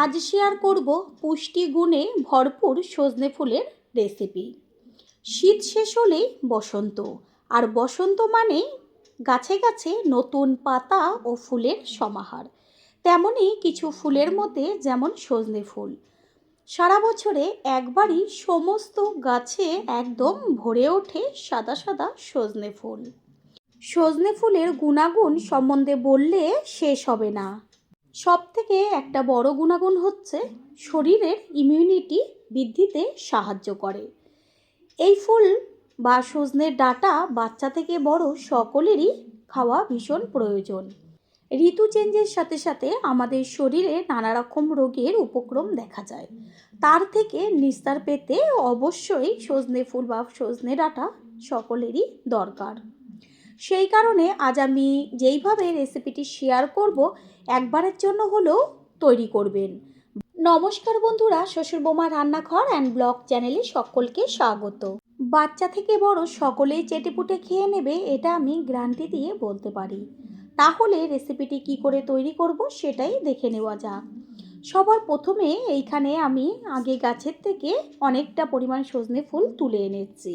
আজ শেয়ার করব পুষ্টি গুণে ভরপুর সজনে ফুলের রেসিপি। শীত শেষ হলেই বসন্ত, আর বসন্ত মানে গাছে গাছে নতুন পাতা ও ফুলের সমাহার। তেমনই কিছু ফুলের মধ্যে যেমন সজনে ফুল সারা বছরে একবারই সমস্ত গাছে একদম ভরে ওঠে সাদা সাদা সজনে ফুল। সজনে ফুলের গুণাগুণ সম্বন্ধে বললে শেষ হবে না। সবথেকে একটা বড় গুণাগুণ হচ্ছে শরীরের ইমিউনিটি বৃদ্ধিতে সাহায্য করে। এই ফুল বা সজনের ডাঁটা বাচ্চা থেকে বড় সকলেরই খাওয়া ভীষণ প্রয়োজন। ঋতু চেঞ্জের সাথে সাথে আমাদের শরীরে নানা রকম রোগের উপক্রম দেখা যায়, তার থেকে নিস্তার পেতে অবশ্যই সজনে ফুল বা সজনে ডাঁটা সকলেরই দরকার। সেই কারণে আজ আমি যেইভাবে রেসিপিটি শেয়ার করব, একবারের জন্য হলেও তৈরি করবেন। নমস্কার বন্ধুরা, শ্বশুর বৌমা রান্নাঘর অ্যান্ড ব্লগ চ্যানেলে সকলকে স্বাগত। বাচ্চা থেকে বড় সকলেই চেটেপুটে খেয়ে নেবে, এটা আমি গ্যারান্টি দিয়ে বলতে পারি। তাহলে রেসিপিটি কি করে তৈরি করব সেটাই দেখে নেওয়া যাক। সবার প্রথমে এইখানে আমি আগে গাছের থেকে অনেকটা পরিমাণ সজনে ফুল তুলে এনেছি।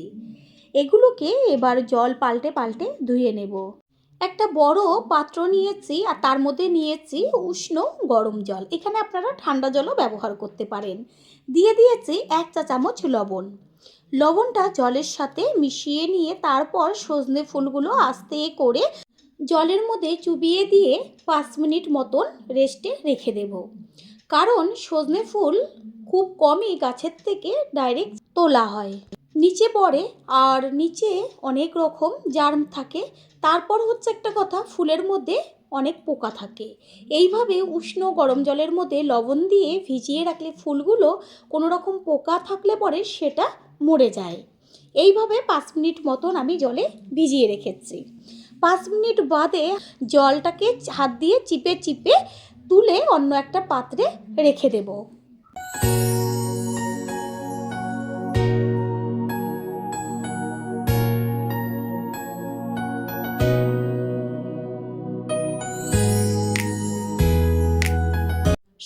এগুলোকে এবার জল পাল্টে পাল্টে ধুয়ে নেব। একটা বড় পাত্র নিয়েছি আর তার মধ্যে নিয়েছি উষ্ণ গরম জল। এখানে আপনারা ঠান্ডা জলও ব্যবহার করতে পারেন। দিয়ে দিয়েছি 1 চা চামচ লবণ। লবণটা জলের সাথে মিশিয়ে নিয়ে তারপর সজনে ফুলগুলো আস্তে করে জলের মধ্যে চুবিয়ে দিয়ে 5 মিনিট মতন রেস্টে রেখে দেব। কারণ সজনে ফুল খুব কমই গাছের থেকে ডাইরেক্ট তোলা হয়, নিচে পড়ে আর নিচে অনেক রকম জার্ম থাকে। তারপর হচ্ছে একটা কথা, ফুলের মধ্যে অনেক পোকা থাকে। এইভাবে উষ্ণ গরম জলের মধ্যে লবণ দিয়ে ভিজিয়ে রাখলে ফুলগুলো কোনো রকম পোকা থাকলে পরে সেটা মরে যায়। এইভাবে 5 মিনিট মতন আমি জলে ভিজিয়ে রেখেছি। 5 মিনিট বাদে জলটাকে হাত দিয়ে চিপে চিপে তুলে অন্য একটা পাত্রে রেখে দেব।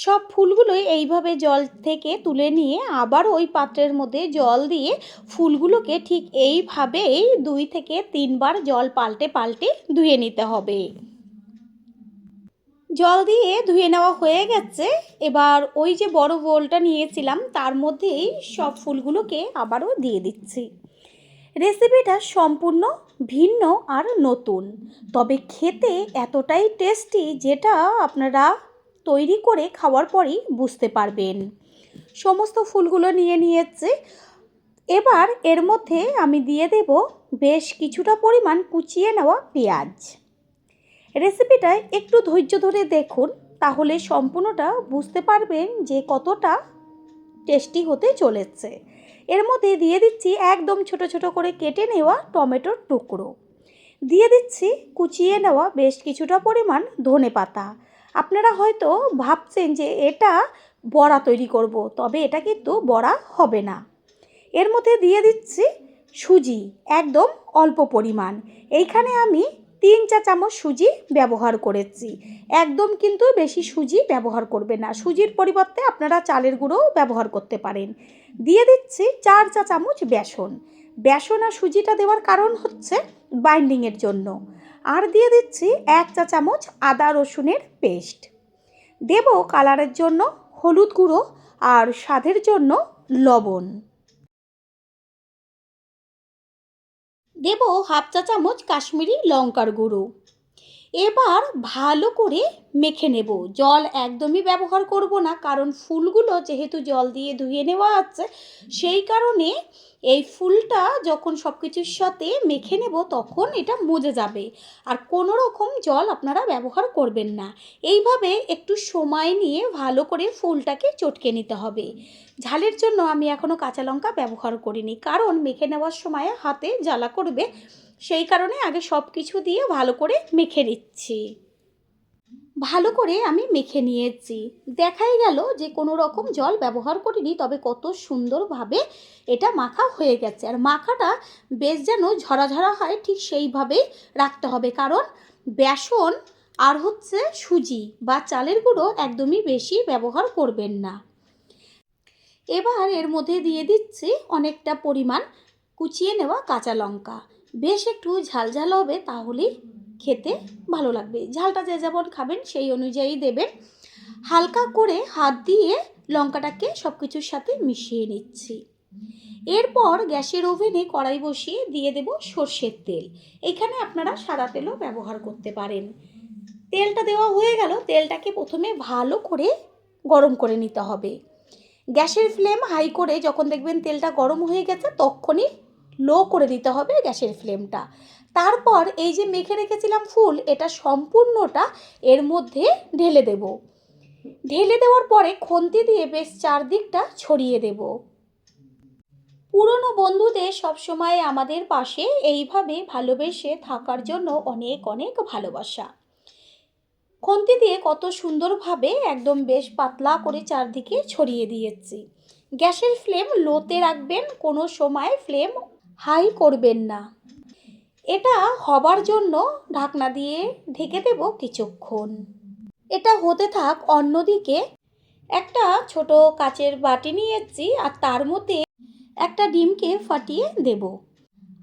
সব ফুলগুলোই এইভাবে জল থেকে তুলে নিয়ে আবার ওই পাত্রের মধ্যে জল দিয়ে ফুলগুলোকে ঠিক এইভাবেই 2 থেকে 3 বার জল পাল্টে পাল্টে ধুয়ে নিতে হবে। জল দিয়ে ধুয়ে নেওয়া হয়ে গেছে। এবার ওই যে বড় বোলটা নিয়েছিলাম তার মধ্যেই সব ফুলগুলোকে আবারও দিয়ে দিচ্ছি। রেসিপিটা সম্পূর্ণ ভিন্ন আর নতুন, তবে খেতে এতটাই টেস্টি যেটা আপনারা তৈরি করে খাওয়ার পরই বুঝতে পারবেন। সমস্ত ফুলগুলো নিয়ে নিয়েছি। এবার এর মধ্যে আমি দিয়ে দেব বেশ কিছুটা পরিমাণ কুচিয়ে নেওয়া পেঁয়াজ। রেসিপিটা একটু ধৈর্য ধরে দেখুন, তাহলে সম্পূর্ণটা বুঝতে পারবেন যে কতটা টেস্টি হতে চলেছে। এর মধ্যে দিয়ে দিচ্ছি একদম ছোট ছোট করে কেটে নেওয়া টমেটোর টুকরো। দিয়ে দিচ্ছি কুচিয়ে নেওয়া বেশ কিছুটা পরিমাণ ধনেপাতা। আপনারা হয়তো ভাবছেন যে এটা বড়া তৈরি করব, তবে এটা কিন্তু বড়া হবে না। এর মধ্যে দিয়ে দিচ্ছি সুজি, একদম অল্প পরিমাণ। এইখানে আমি 3 চা চামচ সুজি ব্যবহার করেছি। একদম কিন্তু বেশি সুজি ব্যবহার করবেন না, সুজির পরিবর্তে আপনারা চালের গুঁড়োও ব্যবহার করতে পারেন। দিয়ে দিচ্ছি 4 চা চামচ বেসন। বেসন আর সুজিটা দেওয়ার কারণ হচ্ছে বাইন্ডিংয়ের জন্য। আর দিয়ে দিচ্ছি 1 চা চামচ আদা রসুনের পেস্ট। দেব কালারের জন্য হলুদ গুঁড়ো আর স্বাদের জন্য লবণ। দেব 1/2 চা চামচ কাশ্মীরি লঙ্কার গুঁড়ো। এবার ভালো করে মেখে নেব। জল একদমই ব্যবহার করব না, কারণ ফুলগুলো যেহেতু জল দিয়ে ধুয়ে নেওয়া আছে, সেই কারণে এই ফুলটা যখন সব কিছুর সাথে মেখে নেব তখন এটা মজে যাবে। আর কোনো রকম জল আপনারা ব্যবহার করবেন না। এইভাবে একটু সময় নিয়ে ভালো করে ফুলটাকে চটকে নিতে হবে। ঝালের জন্য আমি এখনও কাঁচা লঙ্কা ব্যবহার করিনি, কারণ মেখে নেওয়ার সময় হাতে জ্বালা করবে। সেই কারণে আগে সব কিছু দিয়ে ভালো করে মেখে নিচ্ছি। ভালো করে আমি মেখে নিয়েছি। দেখাই গেল যে কোনো রকম জল ব্যবহার করিনি, তবে কত সুন্দরভাবে এটা মাখা হয়ে গেছে। আর মাখাটা বেশ যেন ঝরা ঝরা হয় ঠিক সেইভাবেই রাখতে হবে, কারণ বেসন আর হচ্ছে সুজি বা চালের গুঁড়ো একদমই বেশি ব্যবহার করবেন না। এবার এর মধ্যে দিয়ে দিচ্ছি অনেকটা পরিমাণ কুচিয়ে নেওয়া কাঁচা লঙ্কা। বেশ একটু ঝাল ঝাল হবে, তাহলেই খেতে ভালো লাগবে। ঝালটা যে যেমন খাবেন সেই অনুযায়ী দেবেন। হালকা করে হাত দিয়ে লঙ্কাটাকে সব কিছুর সাথে মিশিয়ে নিচ্ছি। এরপর গ্যাসের ওভেনে কড়াই বসিয়ে দিয়ে দেব সর্ষের তেল। এখানে আপনারা সাদা তেলও ব্যবহার করতে পারেন। তেলটা দেওয়া হয়ে গেল। তেলটাকে প্রথমে ভালো করে গরম করে নিতে হবে। গ্যাসের ফ্লেম হাই করে যখন দেখবেন তেলটা গরম হয়ে গেছে তখনই লো করে দিতে হবে গ্যাসের ফ্লেমটা। তারপর এই যে মেখে রেখেছিলাম ফুল, এটা সম্পূর্ণটা এর মধ্যে ঢেলে দেব। ঢেলে দেওয়ার পরে খুন্তি দিয়ে বেশ চারদিকটা ছড়িয়ে দেব। পুরনো বন্ধুদের সবসময় আমাদের পাশে এইভাবে ভালোবেসে থাকার জন্য অনেক অনেক ভালোবাসা। খুন্তি দিয়ে কত সুন্দরভাবে একদম বেশ পাতলা করে চারদিকে ছড়িয়ে দিয়েছি। গ্যাসের ফ্লেম লোতে রাখবেন, কোনো সময় ফ্লেম হাই করবেন না। এটা হবার জন্য ঢাকনা দিয়ে ঢেকে দেব কিছুক্ষণ। এটা হতে থাক। অন্যদিকে একটা ছোট কাচের বাটি নিয়েছি আর তার মধ্যে একটা ডিমকে ফাটিয়ে দেব।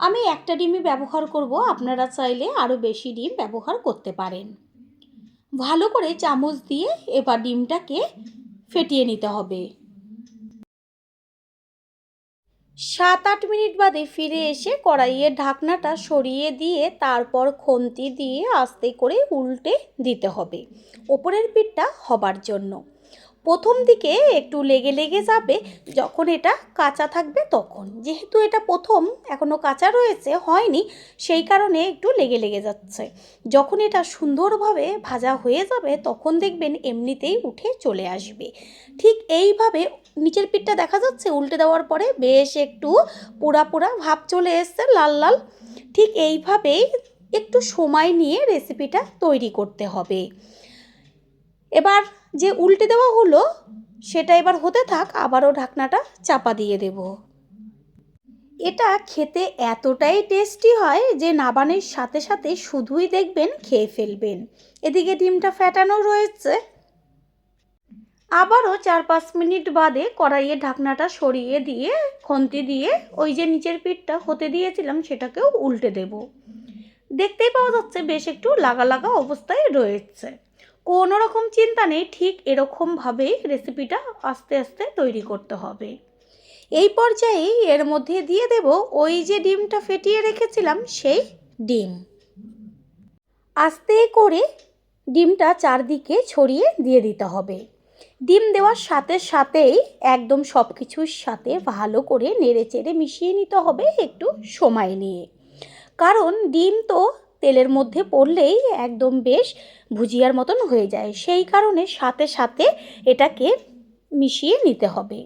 আমি একটা ডিমই ব্যবহার করব, আপনারা চাইলে আরও বেশি ডিম ব্যবহার করতে পারেন। ভালো করে চামচ দিয়ে এবার ডিমটাকে ফেটিয়ে নিতে হবে। 7-8 মিনিট বাদে ফিরে এসে কড়াইয়ের ঢাকনাটা সরিয়ে দিয়ে তারপর খুন্তি দিয়ে আস্তে করে উল্টে দিতে হবে ওপরের পিঠটা হবার জন্য। প্রথম দিকে একটু লেগে লেগে যাবে, যখন এটা কাঁচা থাকবে তখন। যেহেতু এটা প্রথম এখনও কাঁচা রয়েছে, হয়নি, সেই কারণে একটু লেগে লেগে যাচ্ছে। যখন এটা সুন্দরভাবে ভাজা হয়ে যাবে তখন দেখবেন এমনিতেই উঠে চলে আসবে। ঠিক এইভাবে নিচের পিঠটা দেখা যাচ্ছে উল্টে দেওয়ার পরে বেশ একটু পোড়া পোড়া ভাব চলে এসছে, লাল লাল। ঠিক এইভাবেই একটু সময় নিয়ে রেসিপিটা তৈরি করতে হবে। এবার যে উল্টে দেওয়া হলো সেটা এবার হতে থাক, আবারও ঢাকনাটা চাপা দিয়ে দেব। এটা খেতে এতটাই টেস্টি হয় যে নাবানের সাথে সাথে শুধুই দেখবেন খেয়ে ফেলবেন। এদিকে ডিমটা ফ্যাটানো রয়েছে। আবারও 4-5 মিনিট বাদে কড়াইয়ের ঢাকনাটা সরিয়ে দিয়ে খুন্তি দিয়ে ওই যে নিচের পিঠটা হতে দিয়েছিলাম সেটাকেও উল্টে দেব। দেখতেই পাওয়া যাচ্ছে বেশ একটু লাগা লাগা অবস্থায় রয়েছে। কোনো রকম চিন্তা নেই, ঠিক এরকমভাবেই রেসিপিটা আস্তে আস্তে তৈরি করতে হবে। এই পর্যায়েই এর মধ্যে দিয়ে দেব ওই যে ডিমটা ফেটিয়ে রেখেছিলাম সেই ডিম। আস্তে করে ডিমটা চারদিকে ছড়িয়ে দিয়ে দিতে হবে। ডিম দেওয়ার সাথে সাথেই একদম সব কিছুর সাথে ভালো করে নেড়ে চেড়ে মিশিয়ে নিতে হবে একটু সময় নিয়ে। কারণ ডিম তো তেলের মধ্যে পড়লেই একদম বেশ ভুজিয়ার মতন হয়ে যায়, সেই কারণে সাথে সাথে এটাকে মিশিয়ে নিতে হবে।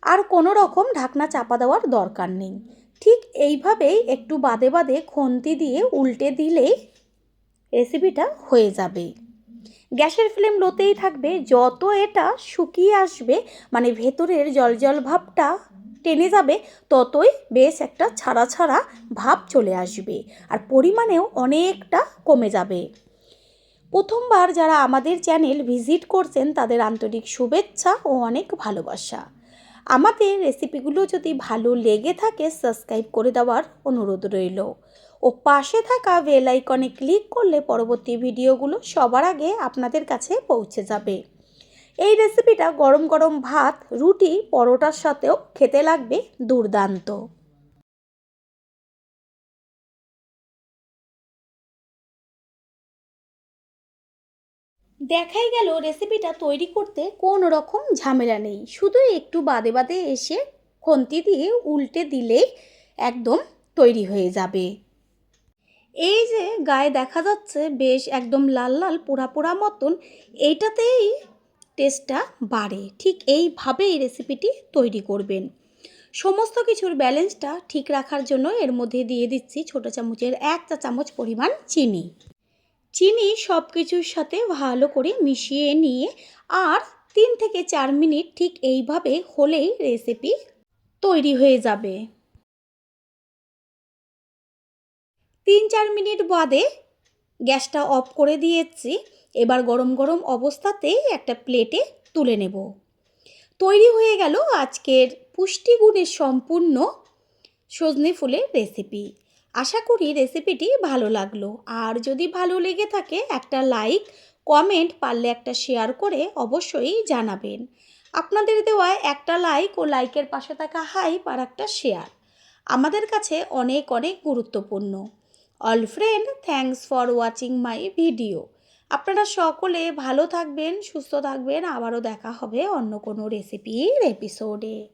আর কোনো রকম ঢাকনা চাপা দেওয়ার দরকার নেই। ঠিক এইভাবেই একটু বাদে বাদে খুন্তি দিয়ে উল্টে দিলেই রেসিপিটা হয়ে যাবে। গ্যাসের ফ্লেম লোতেই থাকবে। যত এটা শুকিয়ে আসবে, মানে ভেতরের জল ভাবটা টেনে যাবে, ততই বেশ একটা ছাড়া ছাড়া ভাব চলে আসবে আর পরিমাণেও অনেকটা কমে যাবে। প্রথমবার যারা আমাদের চ্যানেল ভিজিট করছেন তাদের আন্তরিক শুভেচ্ছা ও অনেক ভালোবাসা। আমাদের রেসিপিগুলো যদি ভালো লেগে থাকে সাবস্ক্রাইব করে দেওয়ার অনুরোধ রইল ও পাশে থাকা বেল আইকনে ক্লিক করলে পরবর্তী ভিডিওগুলো সবার আগে আপনাদের কাছে পৌঁছে যাবে। এই রেসিপিটা গরম গরম ভাত, রুটি, পরোটার সাথেও খেতে লাগবে দুর্দান্ত। দেখাই গেল রেসিপিটা তৈরি করতে কোনো রকম ঝামেলা নেই, শুধু একটু বাদে বাদে এসে খুন্তি দিয়ে উল্টে দিলেই একদম তৈরি হয়ে যাবে। এই যে গায়ে দেখা যাচ্ছে বেশ একদম লাল লাল পোড়া পোড়া মতন, এইটাতেই টেস্টটা বাড়ে। ঠিক এইভাবেই রেসিপিটি তৈরি করবেন। সমস্ত কিছুর ব্যালেন্সটা ঠিক রাখার জন্য এর মধ্যে দিয়ে দিচ্ছি ছোটো চামচের 1 চা চামচ পরিমাণ চিনি। চিনি সব কিছুর সাথে ভালো করে মিশিয়ে নিয়ে আর 3 থেকে 4 মিনিট ঠিক এইভাবে হলেই রেসিপি তৈরি হয়ে যাবে। 3-4 মিনিট বাদে গ্যাসটা অফ করে দিয়েছি। এবার গরম গরম অবস্থাতেই একটা প্লেটে তুলে নেব। তৈরি হয়ে গেল আজকের পুষ্টিগুণে সম্পূর্ণ সজনে ফুলের রেসিপি। আশা করি রেসিপিটি ভালো লাগলো। আর যদি ভালো লেগে থাকে একটা লাইক, কমেন্ট, পারলে একটা শেয়ার করে অবশ্যই জানাবেন। আপনাদের দেওয়া একটা লাইক ও লাইকের পাশে থাকা হাইপ আর একটা শেয়ার আমাদের কাছে অনেক অনেক গুরুত্বপূর্ণ। All friend, thanks for watching my video. আপনারা সকলে ভালো থাকবেন, সুস্থ থাকবেন। আবারও দেখা হবে অন্য কোনো রেসিপির এপিসোডে।